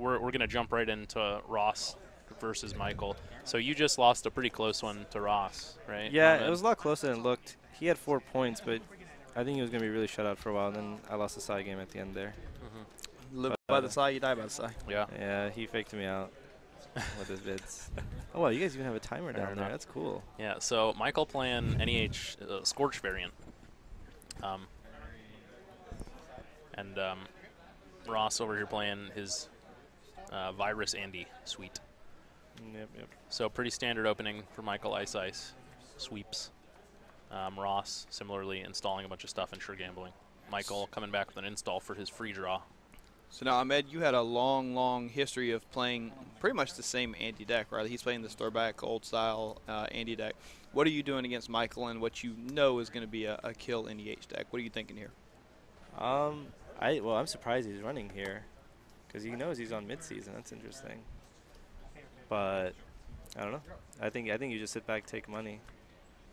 we're going to jump right into Ross versus Michael. So you just lost a pretty close one to Ross, right? Yeah, it was a lot closer than it looked. He had 4 points, but I think he was going to be really shut out for a while, and then I lost the side game at the end there. Live by the side, you die by the side. Yeah. Yeah, he faked me out with his vids. Oh, well, you guys even have a timer down there. That's cool. Yeah, so Michael playing NEH Scorch variant. And Ross over here playing his Virus Andy suite. Yep. So pretty standard opening for Michael Ice Ice. Sweeps. Ross similarly installing a bunch of stuff in Sure Gambling. Michael coming back with an install for his free draw. So now, Ahmed, you had a long history of playing pretty much the same Andy deck, right? He's playing this throwback, old-style Andy deck. What are you doing against Michael and what you know is going to be a kill NEH deck? What are you thinking here? Well, I'm surprised he's running here because he knows he's on mid-season. That's interesting. But I don't know. I think you just sit back, take money.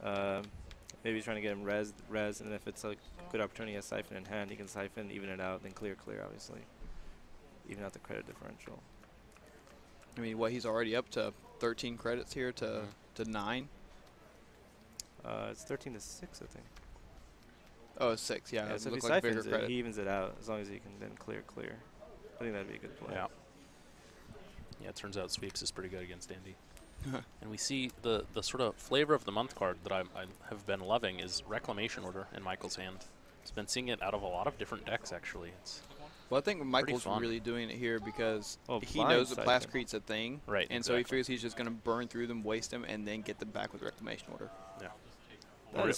Maybe he's trying to get him res, and if it's a good opportunity, he has Siphon in hand, he can Siphon, even it out, then clear, obviously. Even out the credit differential. I mean, he's already up to 13 credits here to 9? It's 13 to 6, I think. Oh, 6, yeah. So if he like bigger siphons it, credit. he evens it out, as long as he can then clear. I think that'd be a good play. Yeah. Yeah, it turns out Sweeps is pretty good against Andy. And we see the sort of flavor of the month card that I have been loving is Reclamation Order in Michael's hand. It's been seeing it out of a lot of different decks, actually. Well, I think Michael's really doing it here because he blind knows that Siphon. Plascrete's a thing. Right, And so he figures he's just going to burn through them, waste them, and then get them back with Reclamation Order. Yeah.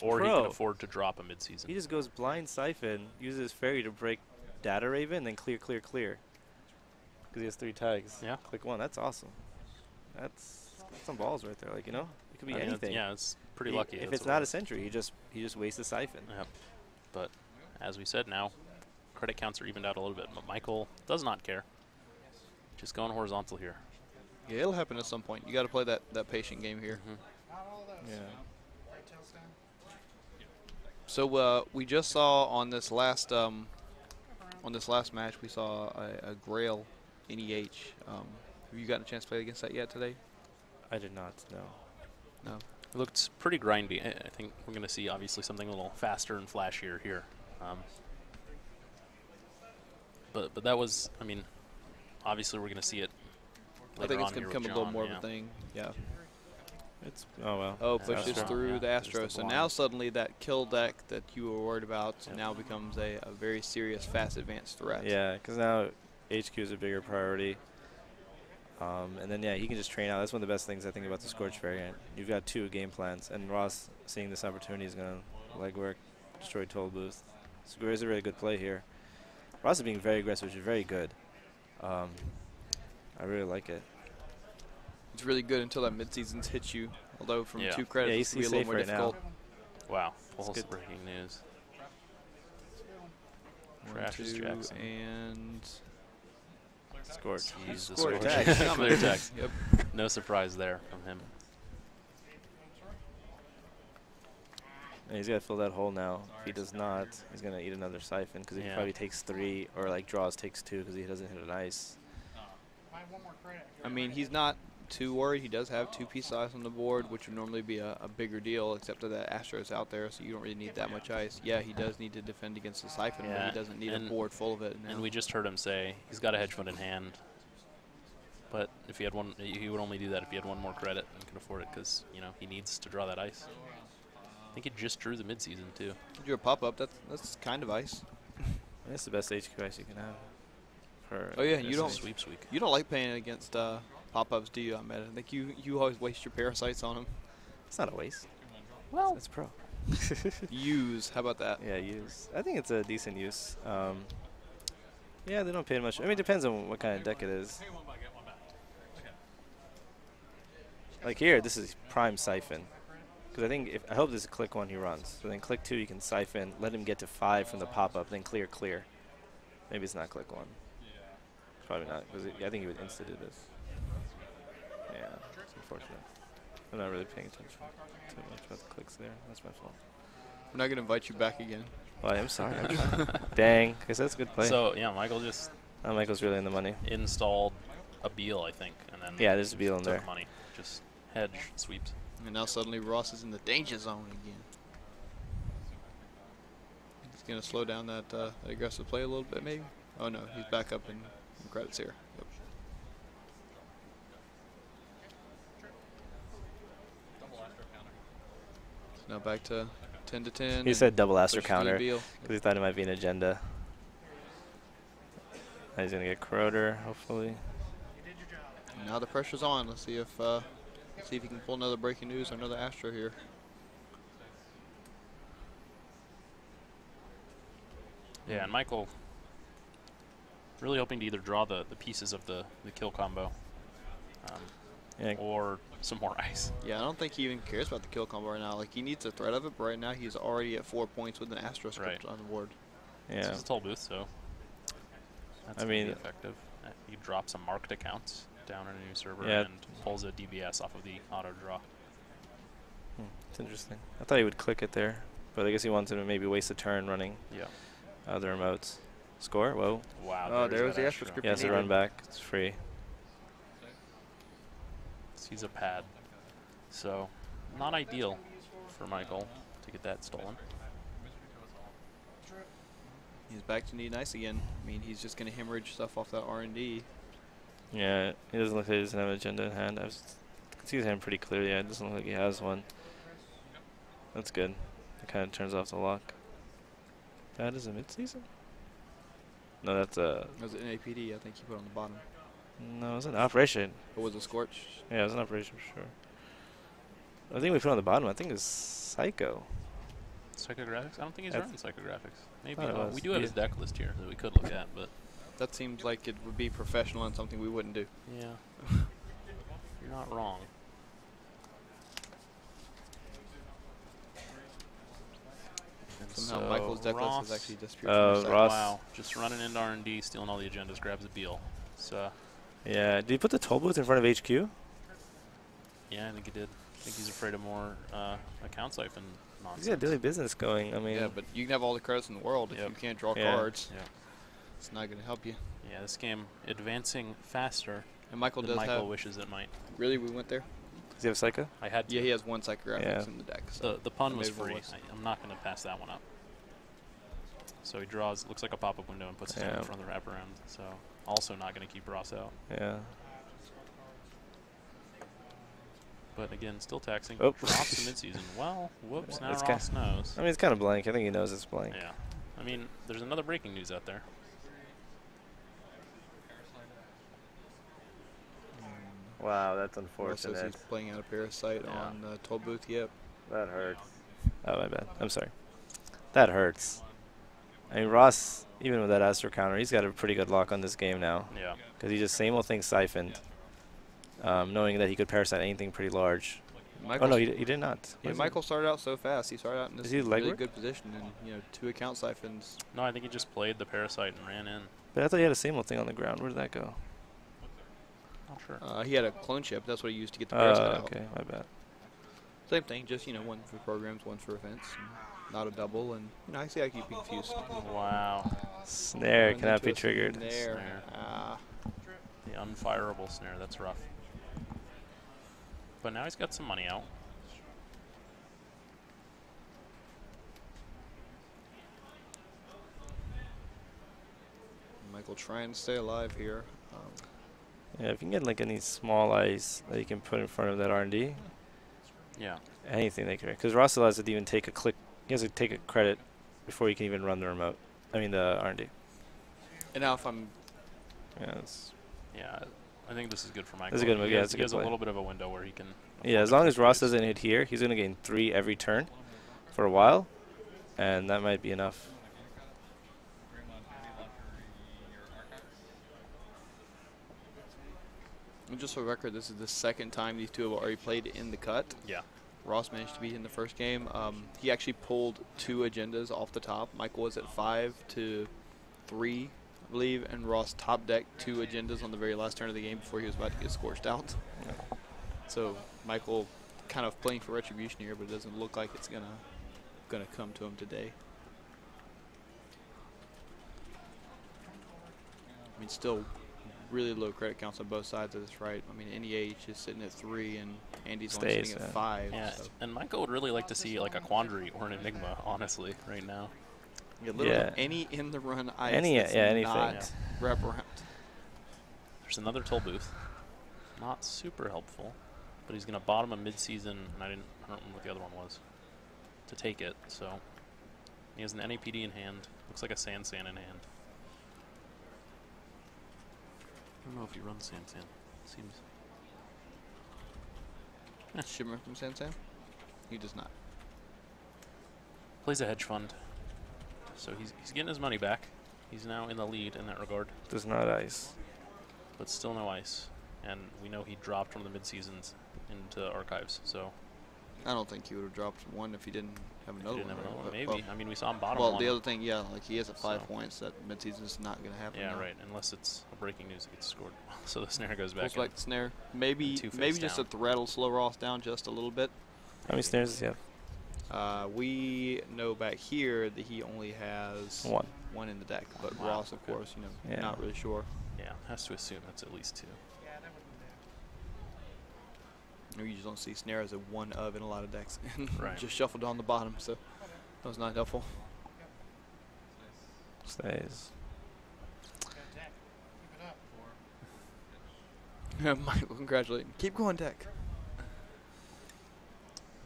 Or he can afford to drop a midseason. He just goes blind Siphon, uses Fairy to break Data Raven, then clear. Because he has 3 tags. Yeah. Click 1. That's awesome. That's some balls right there. Like, it could be anything. Yeah, it's pretty lucky. If it's not a Sentry, he just wastes the Siphon. Yep. But as we said, now credit counts are evened out a little bit. But Michael does not care. Just going horizontal here. Yeah, it'll happen at some point. You got to play that patient game here. Yeah. So we just saw on this last match, we saw a Grail NEH. Have you gotten a chance to play against that yet today? I did not, no. It looked pretty grindy. I think we're going to see obviously something a little faster and flashier here. But that was, I mean, obviously we're going to see it later I think on it's going to here become with a little John, more of a thing. Yeah. Pushes Astro. through Yeah. the Astros. So now suddenly that kill deck that you were worried about now becomes a very serious, fast, advanced threat. Yeah, because now HQ is a bigger priority. And then, he can just train out. That's one of the best things I think about the Scorch variant. You've got 2 game plans, and Ross, seeing this opportunity, is going to legwork, destroy Toll Booth. So it's a really good play here. Ross is being very aggressive, which is very good. I really like it. It's really good until that mid-seasons hits you, although from 2 credits Yeah, it's going to be a little more difficult. Wow, false breaking news. Trashes Jackson. And Scorch. He's the Scorch. Clear text. Yep. No surprise there from him. And he's got to fill that hole now. If he does not, he's going to eat another Siphon because he probably takes 3 or draws takes 2 because he doesn't hit an ice. I mean, he's not too worried. He does have 2 piece ice on the board, which would normally be a bigger deal, except that the Astros out there, so you don't really need that much ice. Yeah, he does need to defend against the Siphon, but he doesn't need a board full of it. And we just heard him say he's got a hedge fund in hand. But if he had one, he would only do that if he had 1 more credit and could afford it because, he needs to draw that ice. I think he just drew the midseason, too. He drew a pop-up. That's kind of ice. That's the best HQ ice you can have. Oh, yeah, you don't sweeps week. You don't like playing against pop-ups, do you, Ahmed? I think you always waste your parasites on them. It's not a waste. Well, it's pro. Use. How about that? Yeah, use. I think it's a decent use. Yeah, they don't pay much. I mean, it depends on what kind of deck it is. Like here, this is prime Siphon. Because I hope this is click 1 he runs. So then click 2 you can Siphon, let him get to 5 from the pop-up, then clear. Maybe it's not click 1. Probably not, because I think he would insta do this. Yeah, it's unfortunate. I'm not really paying attention too much about the clicks there. That's my fault. We're not going to invite you back again. Well, I'm sorry. Dang. Because that's a good play. So, Michael just Oh, Michael's really in the money. installed a Beal, I think, and then Yeah, there's a Beal in took there. money. Just hedge sweeps. And now suddenly Ross is in the danger zone again. He's going to slow down that aggressive play a little bit, maybe. Oh no, he's back up in credits here. Yep. So now back to 10 to 10. He said double Astro pushes through the counter Beal. because he thought it might be an agenda. Now he's going to get Corroder, hopefully. And now the pressure's on. Let's see if he can pull another breaking news or another Astro here. Yeah, and Michael really hoping to either draw the pieces of the kill combo Yeah. or some more ice. Yeah, I don't think he even cares about the kill combo right now. Like, he needs a threat of it, but right now he's already at 4 points with an Astro script on the board. This Yeah. is a toll booth, so that's I gonna be mean- effective. He drops some marked accounts down in a new server Yeah. and pulls a DBS off of the auto draw. It's interesting. I thought he would click it there, but I guess he wanted to maybe waste a turn running Yeah. the remotes. Score? Whoa. Wow. Oh, there's there was that the Astro. Astro script. He has to needed. run back. It's free. He's a pad. So, not ideal for Michael to get that stolen. He's back to need nice again. I mean, he's just going to hemorrhage stuff off that R&D. Yeah, he doesn't look like he doesn't have an agenda in hand. I can see his hand pretty clearly. Yeah, it doesn't look like he has one. That's good. It kind of turns off the lock. That is a mid-season? No, that's a... That was an NAPD, I think he put on the bottom. No, it was an operation. Or was it Scorch? Yeah, it was an operation for sure. I think we put on the bottom. I think it's Psycho. Psychographics? I don't think he's That's- running psychographics. Maybe. Thought it Oh, was. we do have Yeah. his deck list here that we could look at, but That seems like it would be professional and something we wouldn't do. yeah. You're not wrong. And Somehow so Michael's deck list Ross, has actually disappeared from his deck. Ross. wow, just running into R&D, stealing all the agendas, grabs a Beal. So, Yeah, did he put the toll booth in front of HQ? yeah, I think he did. I think he's afraid of more account siphon nonsense. He's got daily business going. I mean, Yeah, but you can have all the credits in the world. If Yep. you can't draw Yeah. cards, Yeah. it's not going to help you. Yeah, this game advancing faster And Michael than does Michael have... wishes it might. Really, we went there? does he have Psycho? I had to. Yeah, he has one psychographics Yeah. in the deck. So The pun I was made one free. list. I'm not going to pass that one up. So he draws, looks like a pop-up window and puts his hand in Yeah. front of the wraparound. So also not going to keep Ross out. Yeah. But again, still taxing. Oh. Drops the midseason. Well, whoops, now It's Ross knows. I mean, it's kind of blank. I think he knows it's blank. Yeah. I mean, there's another breaking news out there. Wow, that's Ross says he's playing out a Parasite Yeah. on Toll Booth. Yep. That hurts. Oh, my bad. I'm sorry. That hurts. I mean, Ross, even with that Astro counter, he's got a pretty good lock on this game now. Yeah. Because he just same old thing siphoned, knowing that he could parasite anything pretty large. Michael, Oh, no, he did not. yeah, What is Michael started out so fast. He started out in this Is he really legwork? good position and, 2 account siphons. No, I think he just played the Parasite and ran in. But I thought he had a same old thing on the ground. Where did that go? Not sure. He had a clone chip. That's what he used to get the Oh, Parasite out. okay. My bad. Same thing, just, one for programs, one for events. And not a double. And, I see how keep being confused. Wow. Snare Run cannot into be a triggered. Snare. Ah. The unfireable snare. That's rough. But now he's got some money out. Michael trying to stay alive here. Yeah, if you can get like any small ice that you can put in front of that R&D, Yeah. anything they can. Because Ross allows it to even take a click. He has to take a credit before he can even run the remote. I mean the R&D. And now if I'm... Yeah, it's, Yeah. I think this is good for Michael. That's a good move, He yeah, has, it's a he good has a play. little bit of a window where he can. yeah, afford as to long take as Ross risks. doesn't hit here, he's going to gain 3 every turn for a while, and that might be enough. And just for the record, this is the second time these two have already played in the cut. Yeah. Ross managed to beat in the first game. He actually pulled 2 agendas off the top. Michael was at 5 to 3, I believe, and Ross top decked 2 agendas on the very last turn of the game before he was about to get scorched out. So Michael kind of playing for retribution here, but it doesn't look like it's gonna come to him today. I mean, still really low credit counts on both sides of this, right? I mean, NEH is sitting at 3, and Andy's only sitting at 5. Yeah, so. and Michael would really like to see like a quandary or an enigma, honestly, right now. Yeah, literally any in the run ice anything. not wraparound. There's another toll booth. Not super helpful, but he's going to bottom a mid-season, and I don't remember what the other one was, to take it. So he has an NAPD in hand. Looks like a San in hand. I don't know if he runs San. Seems. Shimmer from San? He does not. Plays a hedge fund. So he's getting his money back. He's now in the lead in that regard. Does not ice. But still no ice. And we know he dropped from the mid-seasons into archives, so. I don't think he would have dropped one if he didn't have another one. Maybe. Well, I mean, we saw him bottom well, one. the other thing, yeah, like he has at 5 points. That midseason is not going to happen. Yeah, now. right. Unless it's a breaking news that gets scored. So the snare goes back. Looks like the snare. Maybe just a thread will slow Ross down just a little bit. How many snares does he have? We know back here that he only has one in the deck, but Ross, of course, not really sure. Yeah, has to assume that's at least 2. You just don't see snare as a one of in a lot of decks. Right. Just shuffled on the bottom, so that was not helpful. Stays. Michael, congratulate him. Keep going, deck.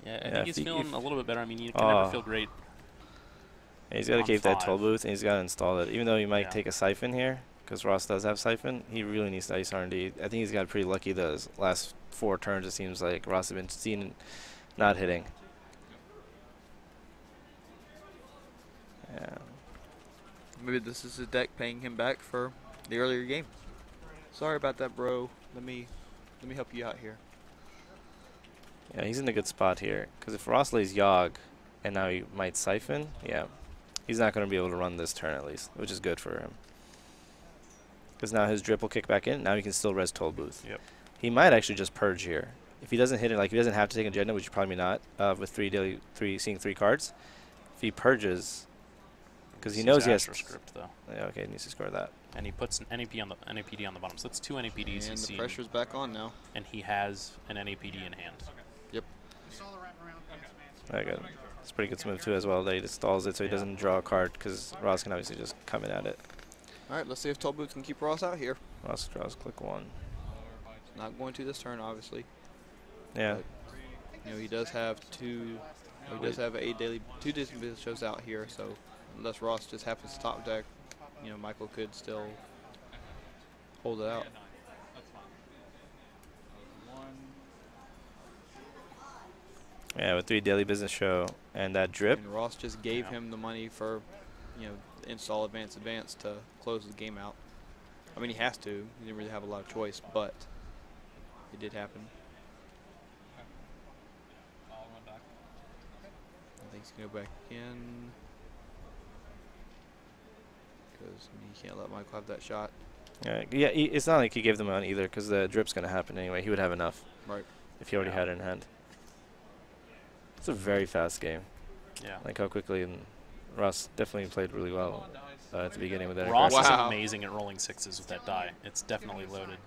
Yeah, I think he's feeling a little bit better. I mean, you can never feel great. Yeah, he's got to keep that toll booth, and he's got to install it. Even though he might take a siphon here, because Ross does have siphon, he really needs to ice R&D. I think he's got pretty lucky those last 4 turns. It seems like Ross has been seen not hitting. Yeah. Maybe this is his deck paying him back for the earlier game. Sorry about that, bro. Let me help you out here. Yeah, he's in a good spot here. Because if Ross lays Yogg, and now he might siphon, yeah, he's not going to be able to run this turn at least, which is good for him. Because now his drip will kick back in. Now he can still res toll booth. Yep. He might actually just purge here. If he doesn't hit it, like he doesn't have to take agenda, which probably not, with seeing 3 cards. If he purges, because he knows he has script though. Yeah, okay, he needs to score that. And he puts an NAPD on the bottom. So that's 2 NAPDs. And the pressure's back on now. And he has an NAPD in hand. Yep. Very good. It's a pretty good move too as well. That he just stalls it so he doesn't draw a card, because Ross can obviously just come in at it. All right, let's see if Toll Booth can keep Ross out here. Ross draws click 1. It's not going to this turn, obviously. Yeah. But, he does have 2. He does have 2 daily business shows out here, so unless Ross just happens to top deck, Michael could still hold it out. Yeah, with 3 daily business show and that drip. And Ross just gave him the money for, install advance to close the game out. I mean, he has to. He didn't really have a lot of choice, but it did happen. I think he's going to go back in. Because he can't let Michael have that shot. Yeah, it's not like he gave them on either, because the drip's going to happen anyway. He would have enough. Right. If he already had it in hand. It's a very fast game. Yeah. Like how quickly, and Ross definitely played really well at the beginning with that. Ross is amazing at rolling 6s with that die. It's definitely loaded.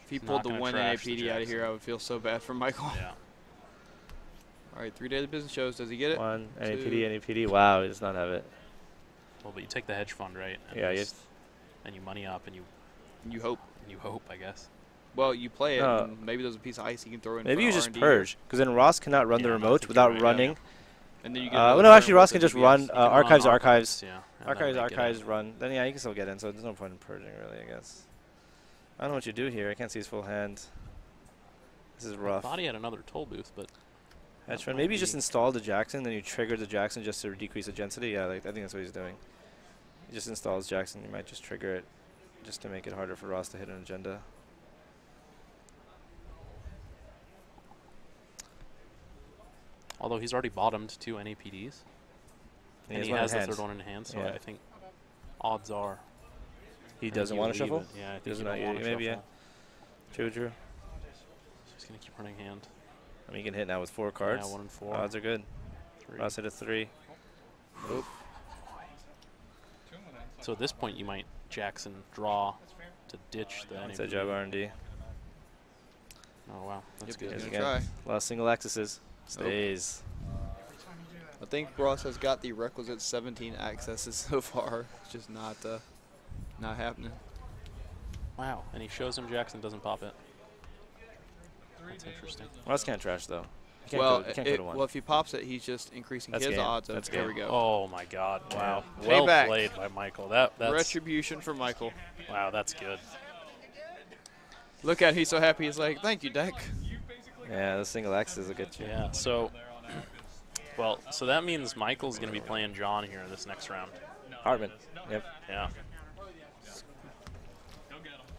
If he pulled the 1 NAPD out of here, I would feel so bad for Michael. Yeah. All right, 3 daily business shows. Does he get it? 1 NAPD. Wow, he does not have it. Well, but you take the hedge fund, right? And yeah, and you money up, and you hope. You hope, I guess. Well, you play it, and maybe there's a piece of ice you can throw in. Maybe you just purge, because then Ross cannot run the remote without running. And then you get no, actually, Ross can just run archives. Yeah. Archives run. Then yeah, you can still get in. So there's no point in purging, really. I guess. I don't know what you do here. I can't see his full hand. This is rough. I thought he had another toll booth, but. Hedge fund. Maybe you just install the Jackson, then you trigger the Jackson just to decrease the density. Yeah, I think that's what he's doing. He just installs Jackson. You might just trigger it, just to make it harder for Ross to hit an agenda. Although he's already bottomed 2 NAPDs. And he has the 3rd one in hand, so I think odds are he doesn't want to shuffle? Yeah, I think he doesn't want to maybe, shuffle. Yeah. True. So he's going to keep running hand. I mean, you can hit now with 4 cards. Yeah, 1 and 4. Odds are good. 3. Ross hit a 3. Nope. So at this point, you might Jackson draw to ditch the NEH. Inside jab R&D. Oh, wow. That's Yep, good. he's Yes, gonna again. try. A lot of single accesses. Stays. I think Ross has got the requisite 17 accesses so far. It's just not happening. Wow. And he shows him Jackson doesn't pop it. That's interesting. Ross can't trash, though. He can't Well, go, he can't go to 1. well, if he pops it, he's just increasing That's his game. odds. That's There game. we go. Oh, my God. Wow. Yeah. Well Payback. played by Michael. That's Retribution for Michael. wow, that's good. Look at him. He's so happy. He's like, thank you, deck. Yeah, the single accesses will get you. Yeah, so well, so that means Michael's going to be playing John here this next round. Hartman. Yep. Yeah.